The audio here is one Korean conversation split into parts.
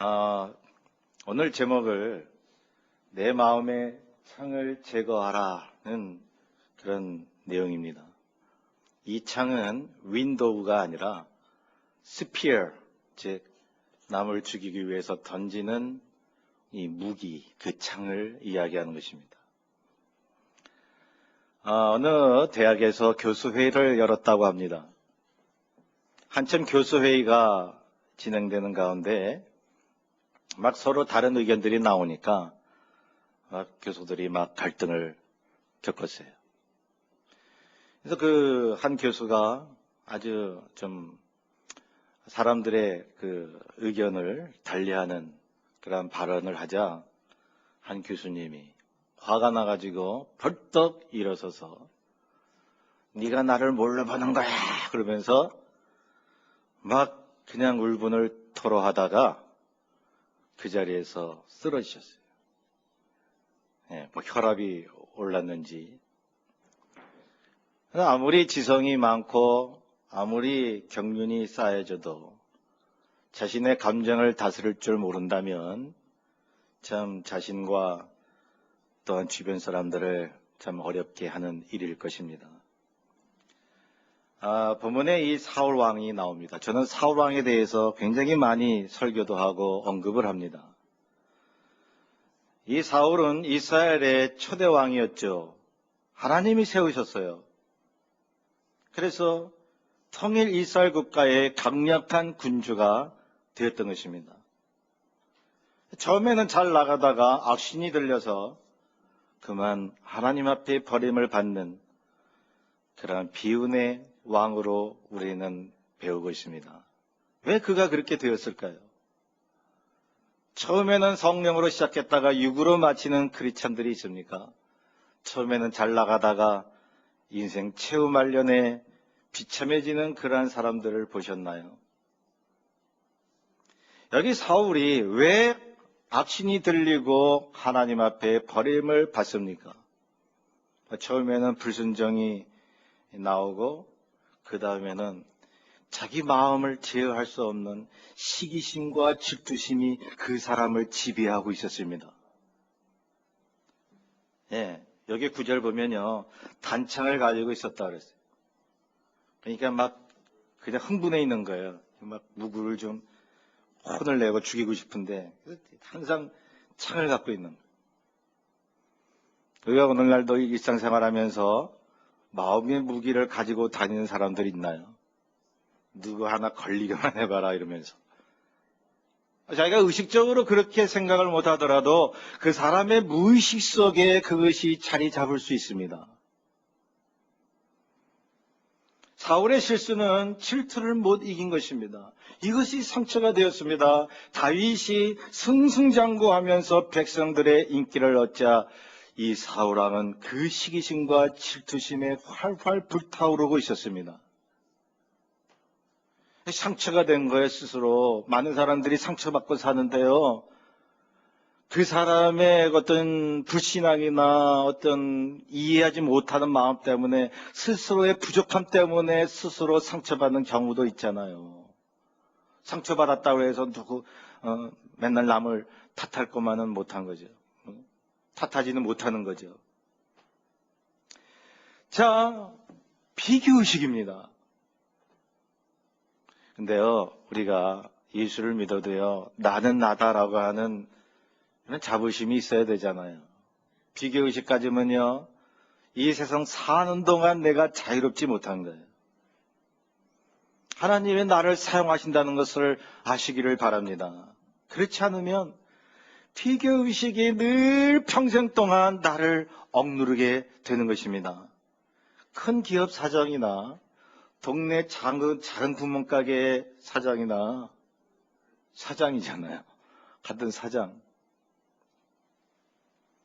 아, 오늘 제목을 내 마음의 창을 제거하라는 그런 내용입니다. 이 창은 윈도우가 아니라 스피어, 즉 남을 죽이기 위해서 던지는 이 무기, 그 창을 이야기하는 것입니다. 어느 대학에서 교수회의를 열었다고 합니다. 한참 교수회의가 진행되는 가운데 막 서로 다른 의견들이 나오니까 교수들이 막 갈등을 겪었어요. 그래서 그 한 교수가 아주 좀 사람들의 그 의견을 달리하는 그런 발언을 하자 한 교수님이 화가 나가지고 벌떡 일어서서 네가 나를 뭘로 보는 거야 그러면서 막 그냥 울분을 토로하다가 그 자리에서 쓰러지셨어요. 뭐 혈압이 올랐는지. 아무리 지성이 많고 아무리 경륜이 쌓여져도 자신의 감정을 다스릴 줄 모른다면 참 자신과 또한 주변 사람들을 참 어렵게 하는 일일 것입니다. 본문에 이 사울 왕이 나옵니다. 저는 사울 왕에 대해서 굉장히 많이 설교도 하고 언급을 합니다. 이 사울은 이스라엘의 초대 왕이었죠. 하나님이 세우셨어요. 그래서 통일 이스라엘 국가의 강력한 군주가 되었던 것입니다. 처음에는 잘 나가다가 악신이 들려서 그만 하나님 앞에 버림을 받는 그러한 비운의 왕으로 우리는 배우고 있습니다. 왜 그가 그렇게 되었을까요? 처음에는 성령으로 시작했다가 육으로 마치는 크리스찬들이 있습니까? 처음에는 잘 나가다가 인생 최후 말년에 비참해지는 그러한 사람들을 보셨나요? 여기 사울이 왜 악신이 들리고 하나님 앞에 버림을 받습니까? 처음에는 불순종이 나오고 그 다음에는 자기 마음을 제어할 수 없는 시기심과 질투심이 그 사람을 지배하고 있었습니다. 여기 구절 보면요. 단창을 가지고 있었다 그랬어요. 그러니까 막 그냥 흥분해 있는 거예요. 막 누구를 좀 혼을 내고 죽이고 싶은데 항상 창을 갖고 있는 거예요. 우리가 오늘날도 일상생활하면서 마음의 무기를 가지고 다니는 사람들이 있나요? 누구 하나 걸리기만 해봐라 이러면서. 자기가 의식적으로 그렇게 생각을 못하더라도 그 사람의 무의식 속에 그것이 자리 잡을 수 있습니다. 사울의 실수는 질투를 못 이긴 것입니다. 이것이 상처가 되었습니다. 다윗이 승승장구하면서 백성들의 인기를 얻자 이 사울왕은 그 시기심과 질투심에 활활 불타오르고 있었습니다. 상처가 된 거예요, 스스로. 많은 사람들이 상처받고 사는데요. 그 사람의 어떤 불신앙이나 어떤 이해하지 못하는 마음 때문에 스스로의 부족함 때문에 스스로 상처받는 경우도 있잖아요. 상처받았다고 해서 맨날 남을 탓할 것만은 못한 거죠. 탓하지는 못하는 거죠. 자, 비교의식입니다. 근데요, 우리가 예수를 믿어도요, 나는 나다라고 하는 자부심이 있어야 되잖아요. 비교의식 가지면요, 이 세상 사는 동안 내가 자유롭지 못한 거예요. 하나님이 나를 사용하신다는 것을 아시기를 바랍니다. 그렇지 않으면 비교의식이 늘 평생 동안 나를 억누르게 되는 것입니다. 큰 기업 사장이나 동네 작은 구멍가게 사장이나 사장이잖아요. 같은 사장.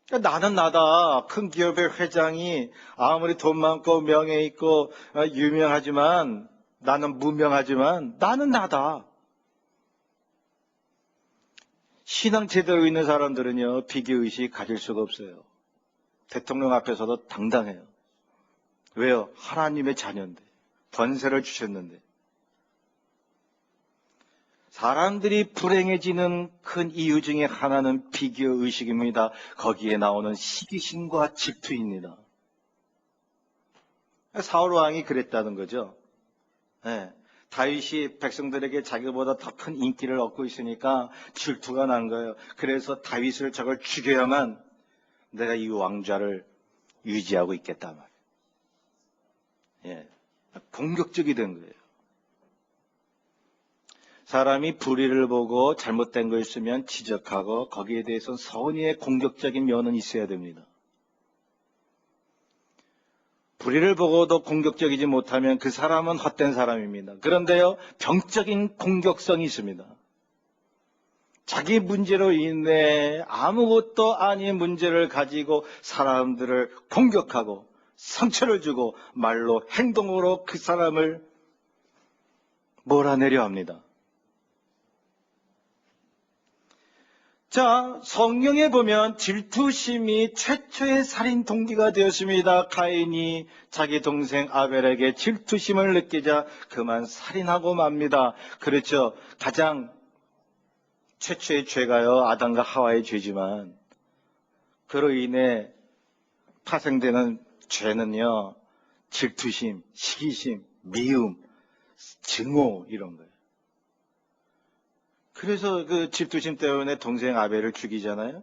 그러니까 나는 나다. 큰 기업의 회장이 아무리 돈 많고 명예 있고 유명하지만 나는 무명하지만 나는 나다. 신앙 제대로 있는 사람들은요. 비교의식 가질 수가 없어요. 대통령 앞에서도 당당해요. 왜요? 하나님의 자녀인데. 권세를 주셨는데. 사람들이 불행해지는 큰 이유 중에 하나는 비교의식입니다. 거기에 나오는 시기심과 질투입니다. 사울왕이 그랬다는 거죠. 네. 다윗이 백성들에게 자기보다 더 큰 인기를 얻고 있으니까 질투가 난 거예요. 그래서 다윗을 저걸 죽여야만 내가 이 왕좌를 유지하고 있겠다 말이에요. 예. 공격적이 된 거예요. 사람이 불의를 보고 잘못된 거 있으면 지적하고 거기에 대해서는 선의의 공격적인 면은 있어야 됩니다. 불의를 보고도 공격적이지 못하면 그 사람은 헛된 사람입니다. 그런데요, 병적인 공격성이 있습니다. 자기 문제로 인해 아무것도 아닌 문제를 가지고 사람들을 공격하고 상처를 주고 말로 행동으로 그 사람을 몰아내려 합니다. 자, 성경에 보면 질투심이 최초의 살인 동기가 되었습니다. 가인이 자기 동생 아벨에게 질투심을 느끼자 그만 살인하고 맙니다. 그렇죠. 가장 최초의 죄가요, 아담과 하와의 죄지만 그로 인해 파생되는 죄는요, 질투심, 시기심, 미움, 증오 이런 거예요. 그래서 그 질투심 때문에 동생 아벨을 죽이잖아요.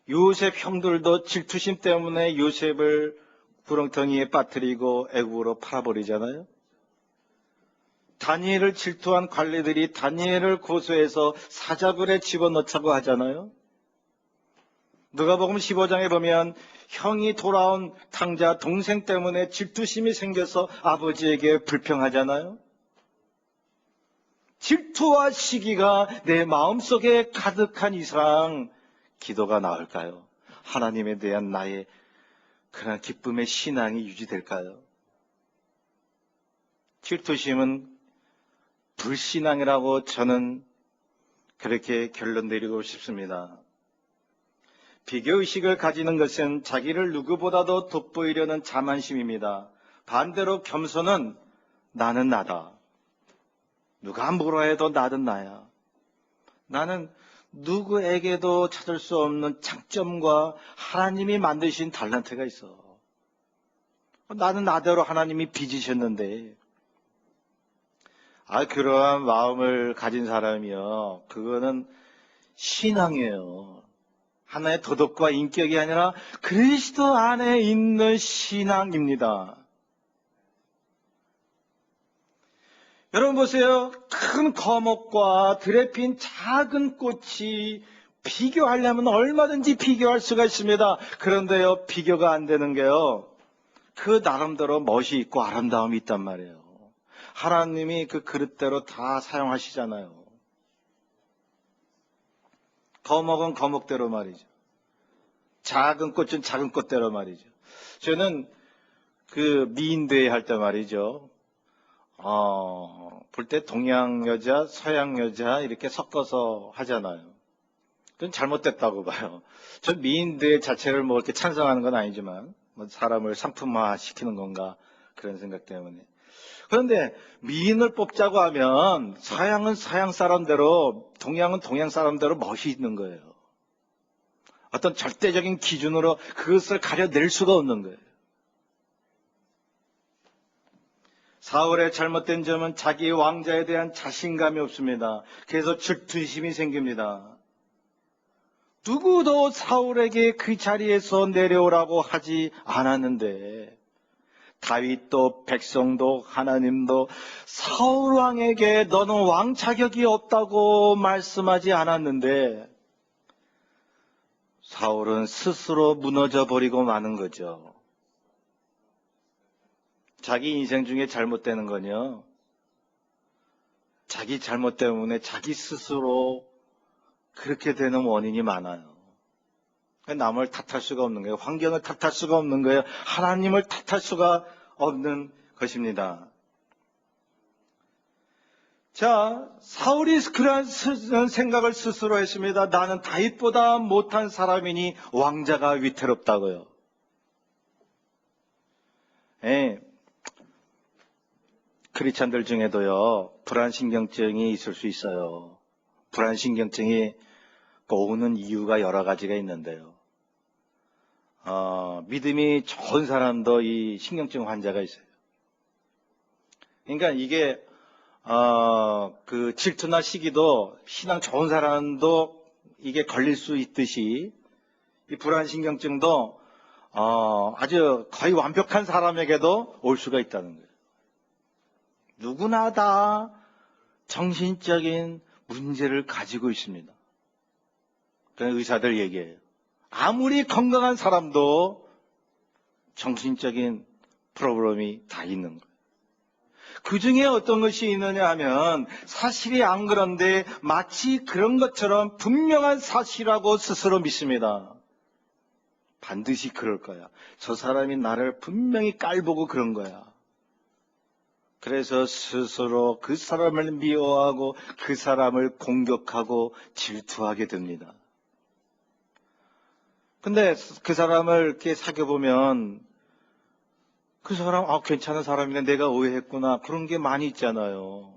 요셉 형들도 질투심 때문에 요셉을 구렁텅이에 빠뜨리고 애국으로 팔아버리잖아요. 다니엘을 질투한 관리들이 다니엘을 고소해서 사자굴에 집어넣자고 하잖아요. 누가복음 15장에 보면 형이 돌아온 탕자 동생 때문에 질투심이 생겨서 아버지에게 불평하잖아요. 질투와 시기가 내 마음속에 가득한 이상 기도가 나올까요? 하나님에 대한 나의 그런 기쁨의 신앙이 유지될까요? 질투심은 불신앙이라고 저는 그렇게 결론 내리고 싶습니다. 비교의식을 가지는 것은 자기를 누구보다도 돋보이려는 자만심입니다. 반대로 겸손은 나는 나다. 누가 뭐라 해도 나는 나야. 나는 누구에게도 찾을 수 없는 장점과 하나님이 만드신 달란트가 있어. 나는 나대로 하나님이 빚으셨는데. 그러한 마음을 가진 사람이요. 그거는 신앙이에요. 하나의 도덕과 인격이 아니라 그리스도 안에 있는 신앙입니다. 여러분 보세요. 큰 거목과 들에 핀 작은 꽃이 비교하려면 얼마든지 비교할 수가 있습니다. 그런데요, 비교가 안 되는 게요, 그 나름대로 멋이 있고 아름다움이 있단 말이에요. 하나님이 그 그릇대로 다 사용하시잖아요. 거목은 거목대로 말이죠. 작은 꽃은 작은 꽃대로 말이죠. 저는 그 미인대회 할 때 말이죠. 볼 때 동양 여자, 서양 여자 이렇게 섞어서 하잖아요. 그건 잘못됐다고 봐요. 전 미인대 자체를 뭐 이렇게 찬성하는 건 아니지만 뭐 사람을 상품화 시키는 건가 그런 생각 때문에. 그런데 미인을 뽑자고 하면 서양은 서양 사람대로, 동양은 동양 사람대로 멋이 있는 거예요. 어떤 절대적인 기준으로 그것을 가려낼 수가 없는 거예요. 사울의 잘못된 점은 자기 왕자에 대한 자신감이 없습니다. 그래서 질투심이 생깁니다. 누구도 사울에게 그 자리에서 내려오라고 하지 않았는데 다윗도 백성도 하나님도 사울 왕에게 너는 왕 자격이 없다고 말씀하지 않았는데 사울은 스스로 무너져 버리고 마는 거죠. 자기 인생 중에 잘못되는 건요, 자기 잘못 때문에 자기 스스로 그렇게 되는 원인이 많아요. 남을 탓할 수가 없는 거예요. 환경을 탓할 수가 없는 거예요. 하나님을 탓할 수가 없는 것입니다. 자, 사울이 그러한 생각을 스스로 했습니다. 나는 다윗보다 못한 사람이니 왕자가 위태롭다고요. 예. 크리스찬들 중에도요, 불안신경증이 있을 수 있어요. 불안신경증이 오는 이유가 여러 가지가 있는데요. 믿음이 좋은 사람도 이 신경증 환자가 있어요. 그러니까 이게, 그 질투나 시기도 신앙 좋은 사람도 이게 걸릴 수 있듯이 이 불안신경증도 아주 거의 완벽한 사람에게도 올 수가 있다는 거예요. 누구나 다 정신적인 문제를 가지고 있습니다. 그냥 의사들 얘기해요. 아무리 건강한 사람도 정신적인 프로블럼이 다 있는 거예요. 그 중에 어떤 것이 있느냐 하면 사실이 안 그런데 마치 그런 것처럼 분명한 사실이라고 스스로 믿습니다. 반드시 그럴 거야. 저 사람이 나를 분명히 깔보고 그런 거야. 그래서 스스로 그 사람을 미워하고 그 사람을 공격하고 질투하게 됩니다. 근데 그 사람을 이렇게 사귀어보면 그 사람, 괜찮은 사람이네. 내가 오해했구나. 그런 게 많이 있잖아요.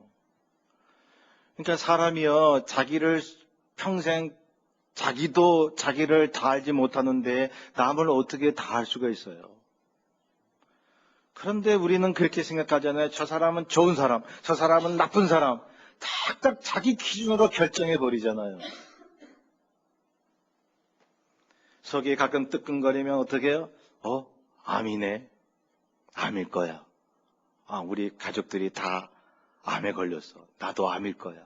그러니까 사람이요, 자기를 평생 자기도 자기를 다 알지 못하는데 남을 어떻게 다 알 수가 있어요. 그런데 우리는 그렇게 생각하잖아요. 저 사람은 좋은 사람, 저 사람은 나쁜 사람. 딱딱 자기 기준으로 결정해 버리잖아요. 속이 가끔 뜨끔거리면 어떻게 해요? 암이네. 암일 거야. 우리 가족들이 다 암에 걸렸어. 나도 암일 거야.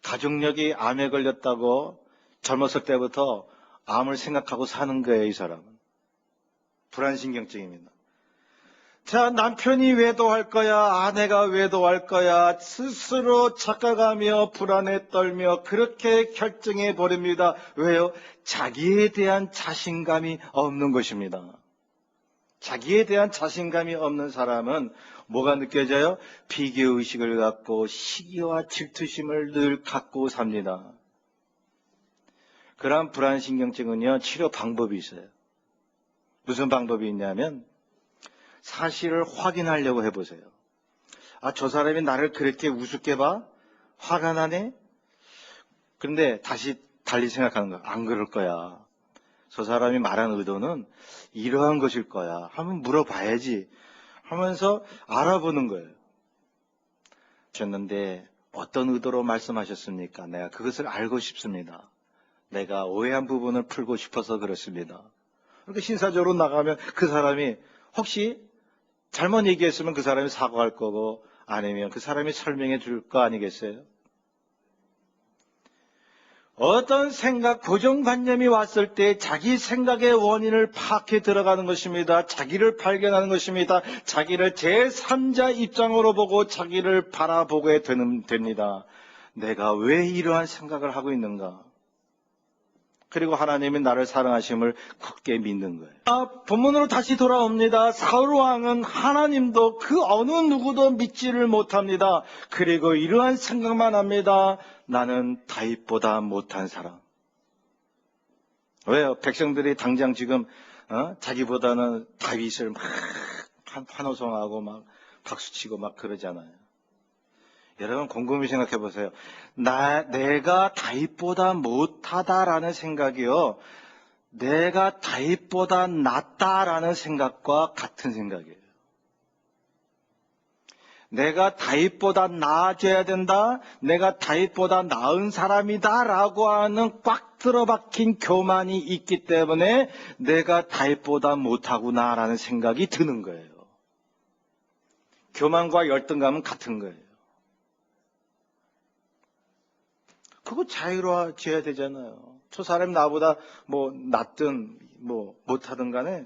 가족력이 암에 걸렸다고 젊었을 때부터 암을 생각하고 사는 거예요, 이 사람은. 불안신경증입니다. 자, 남편이 외도할 거야, 아내가 외도할 거야, 스스로 착각하며 불안에 떨며 그렇게 결정해 버립니다. 왜요? 자기에 대한 자신감이 없는 것입니다. 자기에 대한 자신감이 없는 사람은 뭐가 느껴져요? 비교의식을 갖고 시기와 질투심을 늘 갖고 삽니다. 그런 불안신경증은요, 치료 방법이 있어요. 무슨 방법이 있냐면 사실을 확인하려고 해보세요. 저 사람이 나를 그렇게 우습게 봐? 화가 나네? 그런데 다시 달리 생각하는 거야. 안 그럴 거야. 저 사람이 말한 의도는 이러한 것일 거야. 한번 물어봐야지 하면서 알아보는 거예요. 줬는데 어떤 의도로 말씀하셨습니까? 내가 그것을 알고 싶습니다. 내가 오해한 부분을 풀고 싶어서 그렇습니다. 그러니까 신사적으로 나가면 그 사람이 혹시 잘못 얘기했으면 그 사람이 사과할 거고 아니면 그 사람이 설명해 줄 거 아니겠어요? 어떤 생각, 고정관념이 왔을 때 자기 생각의 원인을 파악해 들어가는 것입니다. 자기를 발견하는 것입니다. 자기를 제3자 입장으로 보고 자기를 바라보게 됩니다. 내가 왜 이러한 생각을 하고 있는가? 그리고 하나님이 나를 사랑하심을 굳게 믿는 거예요. 본문으로 다시 돌아옵니다. 사울왕은 하나님도 그 어느 누구도 믿지를 못합니다. 그리고 이러한 생각만 합니다. 나는 다윗보다 못한 사람. 왜요? 백성들이 당장 지금 자기보다는 다윗을 막 환호성하고 막 박수치고 막 그러잖아요. 여러분 곰곰이 생각해 보세요. 내가 다윗보다 못하다라는 생각이요. 내가 다윗보다 낫다라는 생각과 같은 생각이에요. 내가 다윗보다 나아져야 된다. 내가 다윗보다 나은 사람이다라고 하는 꽉 들어박힌 교만이 있기 때문에 내가 다윗보다 못하구나라는 생각이 드는 거예요. 교만과 열등감은 같은 거예요. 그거 자유로워져야 되잖아요. 저 사람이 나보다 낫든 못하든 간에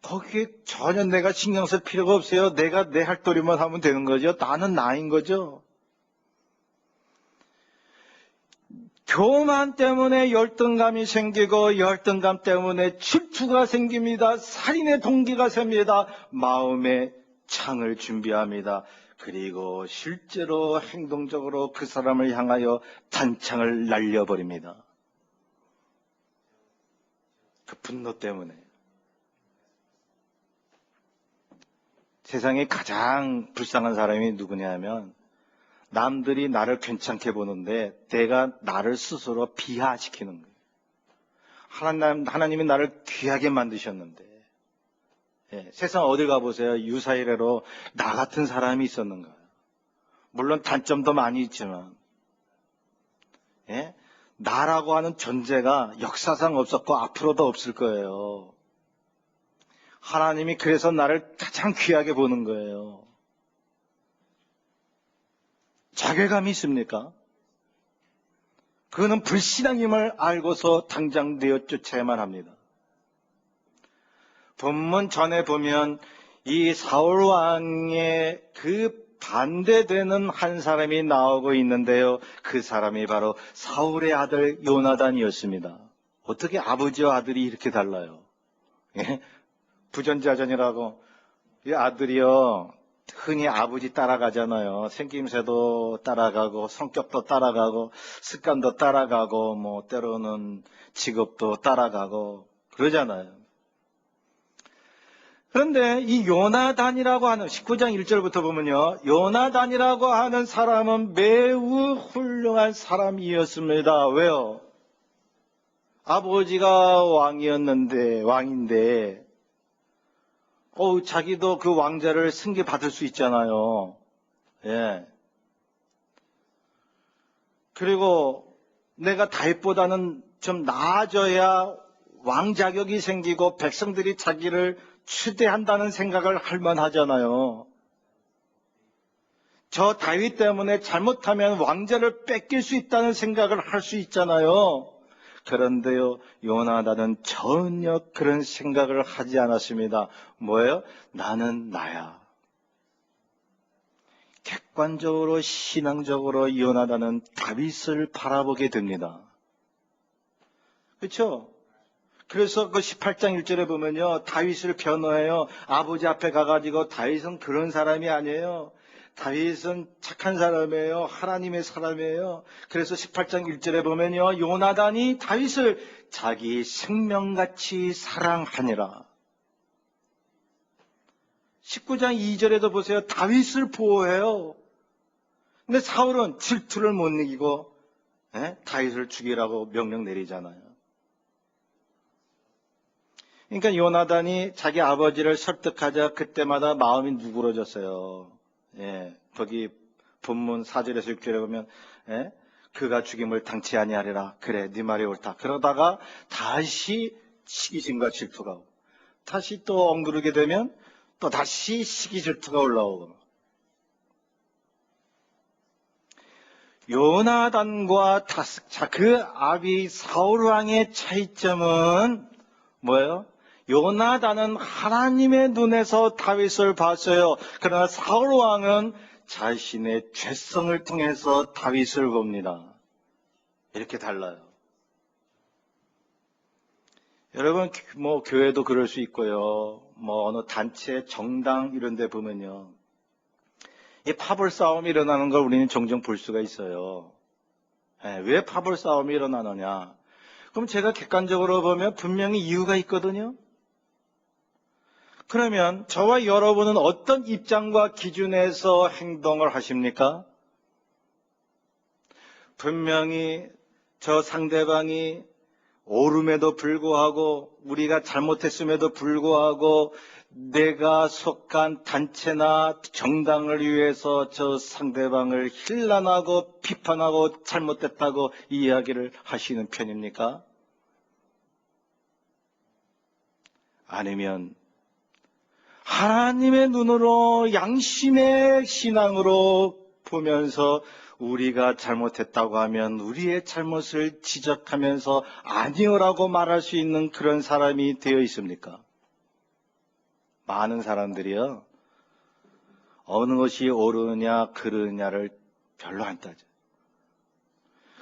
거기에 전혀 내가 신경 쓸 필요가 없어요. 내가 내 할 도리만 하면 되는 거죠. 나는 나인 거죠. 교만 때문에 열등감이 생기고 열등감 때문에 질투가 생깁니다. 살인의 동기가 셉니다. 마음의 창을 준비합니다. 그리고 실제로 행동적으로 그 사람을 향하여 단창을 날려버립니다. 그 분노 때문에. 세상에 가장 불쌍한 사람이 누구냐면 남들이 나를 괜찮게 보는데 내가 나를 스스로 비하시키는 거예요. 하나님이 나를 귀하게 만드셨는데 세상 어딜 가보세요. 유사이래로 나 같은 사람이 있었는가요? 물론 단점도 많이 있지만 나라고 하는 존재가 역사상 없었고 앞으로도 없을 거예요. 하나님이 그래서 나를 가장 귀하게 보는 거예요. 자괴감이 있습니까? 그거는 불신앙임을 알고서 당장 내어 쫓아야만 합니다. 본문 전에 보면 이 사울 왕의 그 반대되는 한 사람이 나오고 있는데요. 그 사람이 바로 사울의 아들 요나단이었습니다. 어떻게 아버지와 아들이 이렇게 달라요? 부전자전이라고. 이 아들이요, 흔히 아버지 따라가잖아요. 생김새도 따라가고, 성격도 따라가고, 습관도 따라가고, 뭐, 때로는 직업도 따라가고, 그러잖아요. 그런데 이 요나단이라고 하는 19장 1절부터 보면요. 요나단이라고 하는 사람은 매우 훌륭한 사람이었습니다. 왜요? 아버지가 왕인데, 자기도 그 왕자를 승계받을 수 있잖아요. 예. 그리고 내가 다윗보다는 좀 나아져야 왕 자격이 생기고 백성들이 자기를 추대한다는 생각을 할 만하잖아요. 저 다윗 때문에 잘못하면 왕자를 뺏길 수 있다는 생각을 할 수 있잖아요. 그런데요, 요나단은 전혀 그런 생각을 하지 않았습니다. 뭐예요? 나는 나야. 객관적으로 신앙적으로 요나단은 다윗을 바라보게 됩니다. 그렇죠? 그래서 그 18장 1절에 보면요, 다윗을 변호해요. 아버지 앞에 가가지고 다윗은 그런 사람이 아니에요. 다윗은 착한 사람이에요. 하나님의 사람이에요. 그래서 18장 1절에 보면요, 요나단이 다윗을 자기 생명같이 사랑하니라. 19장 2절에도 보세요. 다윗을 보호해요. 근데 사울은 질투를 못 이기고 다윗을 죽이라고 명령 내리잖아요. 그러니까 요나단이 자기 아버지를 설득하자 그때마다 마음이 누그러졌어요. 거기 본문 4절에서 6절에 보면 그가 죽임을 당치 아니하리라. 그래, 네 말이 옳다. 그러다가 다시 시기심과 질투가 오고, 다시 또 엉그르게 되면 또 다시 시기 질투가 올라오고. 요나단과 그 아비 사울 왕의 차이점은 뭐예요? 요나단은 하나님의 눈에서 다윗을 봤어요. 그러나 사울 왕은 자신의 죄성을 통해서 다윗을 봅니다. 이렇게 달라요. 여러분, 뭐 교회도 그럴 수 있고요. 뭐 어느 단체, 정당 이런 데 보면요, 이 파벌 싸움이 일어나는 걸 우리는 종종 볼 수가 있어요. 왜 파벌 싸움이 일어나느냐? 그럼 제가 객관적으로 보면 분명히 이유가 있거든요. 그러면 저와 여러분은 어떤 입장과 기준에서 행동을 하십니까? 분명히 저 상대방이 옳음에도 불구하고, 우리가 잘못했음에도 불구하고 내가 속한 단체나 정당을 위해서 저 상대방을 힐난하고 비판하고 잘못됐다고 이야기를 하시는 편입니까? 아니면 하나님의 눈으로 양심의 신앙으로 보면서 우리가 잘못했다고 하면 우리의 잘못을 지적하면서 아니오라고 말할 수 있는 그런 사람이 되어 있습니까? 많은 사람들이요, 어느 것이 옳으냐 그르냐를 별로 안 따져.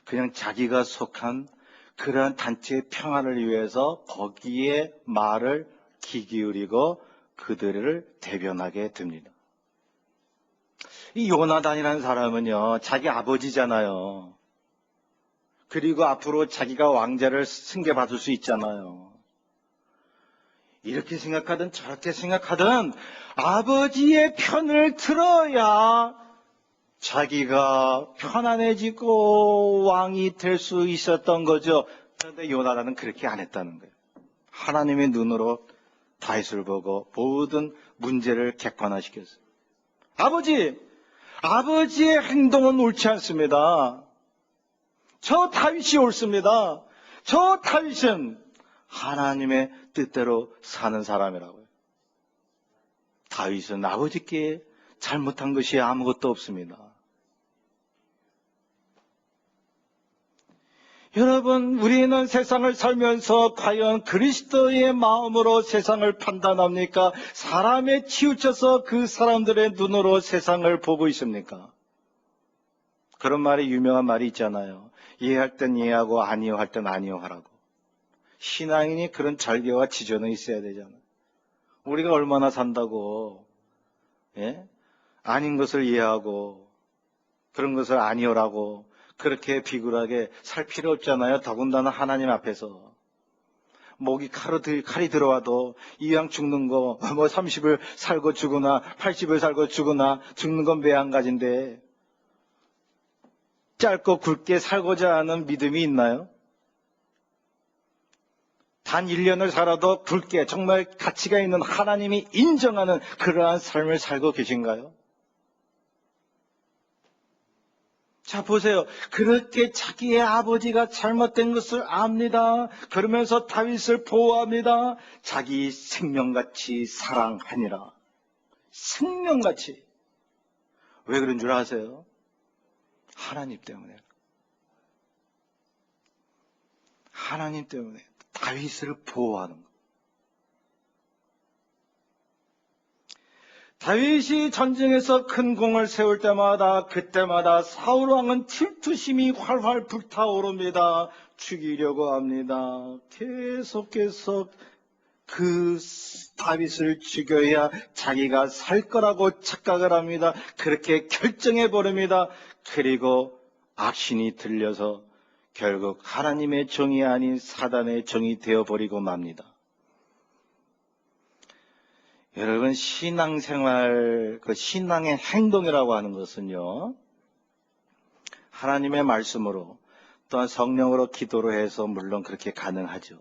그냥 자기가 속한 그러한 단체의 평화를 위해서 거기에 말을 귀 기울이고 그들을 대변하게 됩니다. 이 요나단이라는 사람은요, 자기 아버지잖아요. 그리고 앞으로 자기가 왕자를 승계받을 수 있잖아요. 이렇게 생각하든 저렇게 생각하든 아버지의 편을 들어야 자기가 편안해지고 왕이 될 수 있었던 거죠. 그런데 요나단은 그렇게 안 했다는 거예요. 하나님의 눈으로 다윗을 보고 모든 문제를 객관화시켰어요. 아버지의 행동은 옳지 않습니다. 저 다윗이 옳습니다. 저 다윗은 하나님의 뜻대로 사는 사람이라고요. 다윗은 아버지께 잘못한 것이 아무것도 없습니다. 여러분, 우리는 세상을 살면서 과연 그리스도의 마음으로 세상을 판단합니까? 사람에 치우쳐서 그 사람들의 눈으로 세상을 보고 있습니까? 그런 말이 유명한 말이 있잖아요. 이해할 땐 이해하고 아니요 할 땐 아니요 하라고. 신앙인이 그런 절개와 지존은 있어야 되잖아요. 우리가 얼마나 산다고 아닌 것을 이해하고 그런 것을 아니요라고 그렇게 비굴하게 살 필요 없잖아요. 더군다나 하나님 앞에서. 목이 칼이 들어와도 이왕 죽는 거 30을 살고 죽으나 80을 살고 죽으나 죽는 건 매한가지인데 짧고 굵게 살고자 하는 믿음이 있나요? 단 1년을 살아도 굵게 정말 가치가 있는 하나님이 인정하는 그러한 삶을 살고 계신가요? 자, 보세요. 그렇게 자기의 아버지가 잘못된 것을 압니다. 그러면서 다윗을 보호합니다. 자기 생명같이 사랑하니라. 생명같이. 왜 그런 줄 아세요? 하나님 때문에. 하나님 때문에 다윗을 보호하는 것. 다윗이 전쟁에서 큰 공을 세울 때마다 그때마다 사울 왕은 질투심이 활활 불타오릅니다. 죽이려고 합니다. 계속 그 다윗을 죽여야 자기가 살 거라고 착각을 합니다. 그렇게 결정해 버립니다. 그리고 악신이 들려서 결국 하나님의 정이 아닌 사단의 정이 되어버리고 맙니다. 여러분, 신앙생활, 그 신앙의 행동이라고 하는 것은요, 하나님의 말씀으로 또한 성령으로 기도로 해서 물론 그렇게 가능하죠.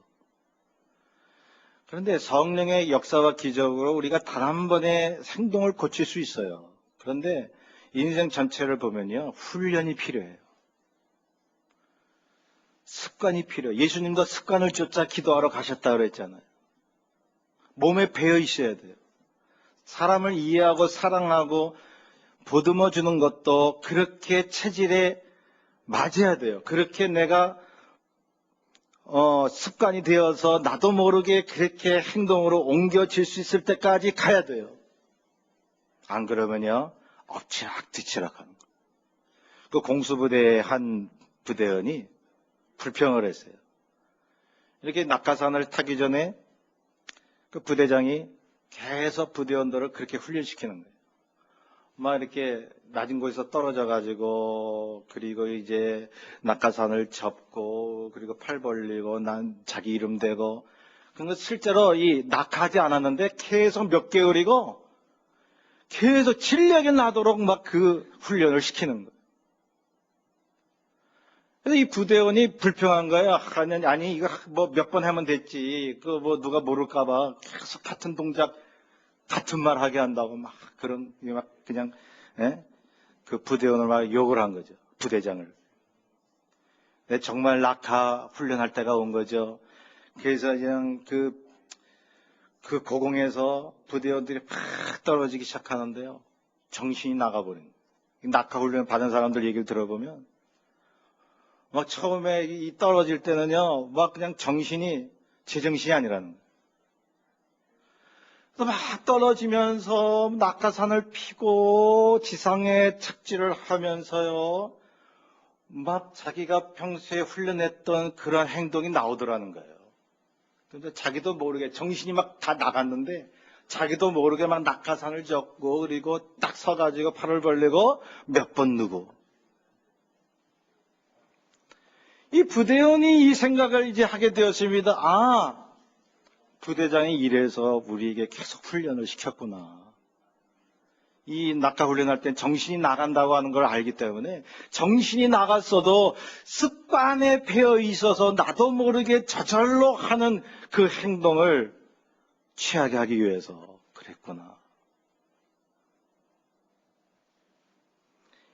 그런데 성령의 역사와 기적으로 우리가 단 한 번의 행동을 고칠 수 있어요. 그런데 인생 전체를 보면요, 훈련이 필요해요. 습관이 필요해요. 예수님도 습관을 쫓아 기도하러 가셨다고 그랬잖아요. 몸에 배어 있어야 돼요. 사람을 이해하고 사랑하고 보듬어 주는 것도 그렇게 체질에 맞아야 돼요. 그렇게 내가 습관이 되어서 나도 모르게 그렇게 행동으로 옮겨질 수 있을 때까지 가야 돼요. 안 그러면요, 엎치락뒤치락 하는 거예요. 그 공수부대의 한 부대원이 불평을 했어요. 이렇게 낙하산을 타기 전에 그 부대장이 계속 부대원들을 그렇게 훈련시키는 거예요. 막 이렇게 낮은 곳에서 떨어져가지고, 그리고 이제 낙하산을 접고, 그리고 팔 벌리고, 난 자기 이름 대고, 그런데 실제로 이 낙하하지 않았는데 계속 몇 개월이고, 계속 진력이 나도록 막 그 훈련을 시키는 거예요. 그래서 이 부대원이 불평한 거예요. 아니, 이거 뭐 몇 번 하면 됐지. 그 뭐 누가 모를까봐 계속 같은 동작, 같은 말 하게 한다고 막 그냥 그 부대원을 막 욕을 한 거죠. 부대장을. 근데 정말 낙하 훈련할 때가 온 거죠. 그래서 그냥 그 고공에서 부대원들이 팍 떨어지기 시작하는데요. 정신이 나가버린 거예요. 낙하 훈련 받은 사람들 얘기를 들어보면 막 처음에 이 떨어질 때는요, 막 그냥 제정신이 아니라는 거예요. 막 떨어지면서 낙하산을 피고 지상에 착지를 하면서요, 막 자기가 평소에 훈련했던 그런 행동이 나오더라는 거예요. 근데 자기도 모르게 정신이 막 다 나갔는데 자기도 모르게 막 낙하산을 젓고 그리고 딱 서가지고 팔을 벌리고 몇 번 누고. 이 부대원이 이 생각을 이제 하게 되었습니다. 부대장이 이래서 우리에게 계속 훈련을 시켰구나. 이 낙하 훈련할 땐 정신이 나간다고 하는 걸 알기 때문에 정신이 나갔어도 습관에 배어 있어서 나도 모르게 저절로 하는 그 행동을 취하게 하기 위해서 그랬구나.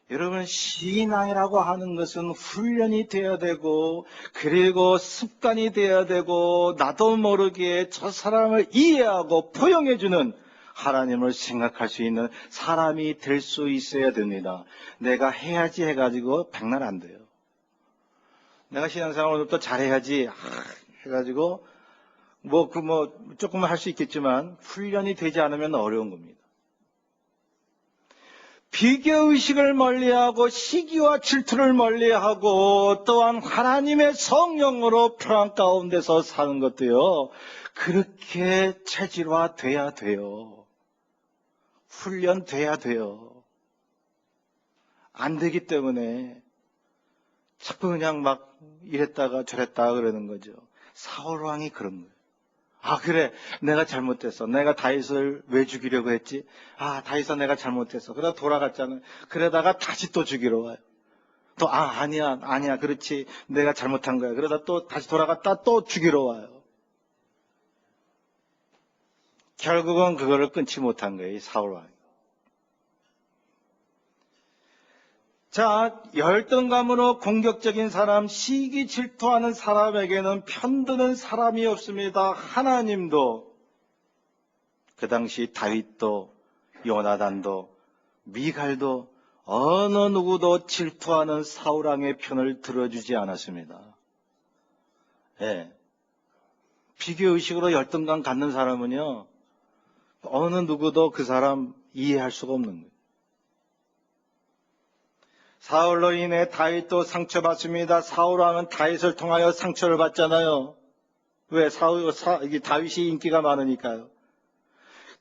여러분, 신앙이라고 하는 것은 훈련이 되어야 되고, 그리고 습관이 되어야 되고, 나도 모르게 저 사람을 이해하고 포용해주는 하나님을 생각할 수 있는 사람이 될 수 있어야 됩니다. 내가 해야지 해가지고 백날 안 돼요. 내가 신앙생활 오늘부터 잘해야지 해가지고 조금은 할 수 있겠지만 훈련이 되지 않으면 어려운 겁니다. 비교의식을 멀리하고 시기와 질투를 멀리하고 또한 하나님의 성령으로 평안 가운데서 사는 것도요, 그렇게 체질화돼야 돼요. 훈련돼야 돼요. 안 되기 때문에 자꾸 그냥 막 이랬다가 저랬다가 그러는 거죠. 사울 왕이 그런 거예요. 아, 그래, 내가 잘못했어. 내가 다윗을 왜 죽이려고 했지? 아, 다윗아, 내가 잘못했어. 그러다 돌아갔잖아. 그러다가 다시 또 죽이러 와요. 또 아니야, 그렇지, 내가 잘못한 거야. 그러다 또 다시 돌아갔다 또 죽이러 와요. 결국은 그거를 끊지 못한 거예요, 이 사울 왕이. 자, 열등감으로 공격적인 사람, 시기 질투하는 사람에게는 편드는 사람이 없습니다. 하나님도, 그 당시 다윗도, 요나단도, 미갈도, 어느 누구도 질투하는 사울왕의 편을 들어주지 않았습니다. 예. 비교의식으로 열등감 갖는 사람은요, 어느 누구도 그 사람 이해할 수가 없는 거예요. 사울로 인해 다윗도 상처받습니다. 사울왕은 다윗을 통하여 상처를 받잖아요. 왜? 다윗이 인기가 많으니까요.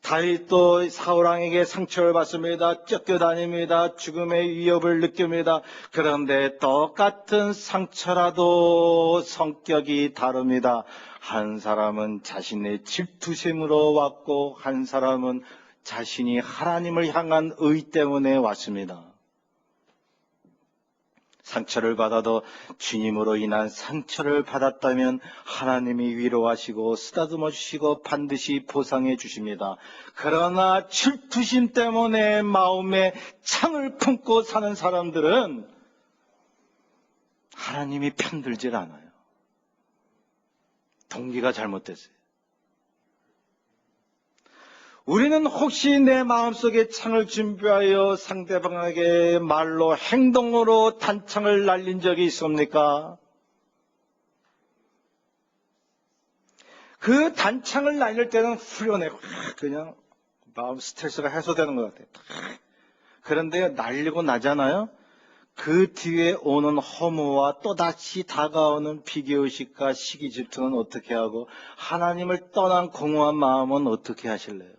다윗도 사울왕에게 상처를 받습니다. 쫓겨다닙니다. 죽음의 위협을 느낍니다. 그런데 똑같은 상처라도 성격이 다릅니다. 한 사람은 자신의 질투심으로 왔고, 한 사람은 자신이 하나님을 향한 의 때문에 왔습니다. 상처를 받아도 주님으로 인한 상처를 받았다면 하나님이 위로하시고 쓰다듬어 주시고 반드시 보상해 주십니다. 그러나 질투심 때문에 마음에 창을 품고 사는 사람들은 하나님이 편들질 않아요. 동기가 잘못됐어요. 우리는 혹시 내 마음속에 창을 준비하여 상대방에게 말로 행동으로 단창을 날린 적이 있습니까? 그 단창을 날릴 때는 후련해. 그냥 마음 스트레스가 해소되는 것 같아요. 그런데 날리고 나잖아요. 그 뒤에 오는 허무와 또다시 다가오는 비교의식과 시기질투는 어떻게 하고 하나님을 떠난 공허한 마음은 어떻게 하실래요?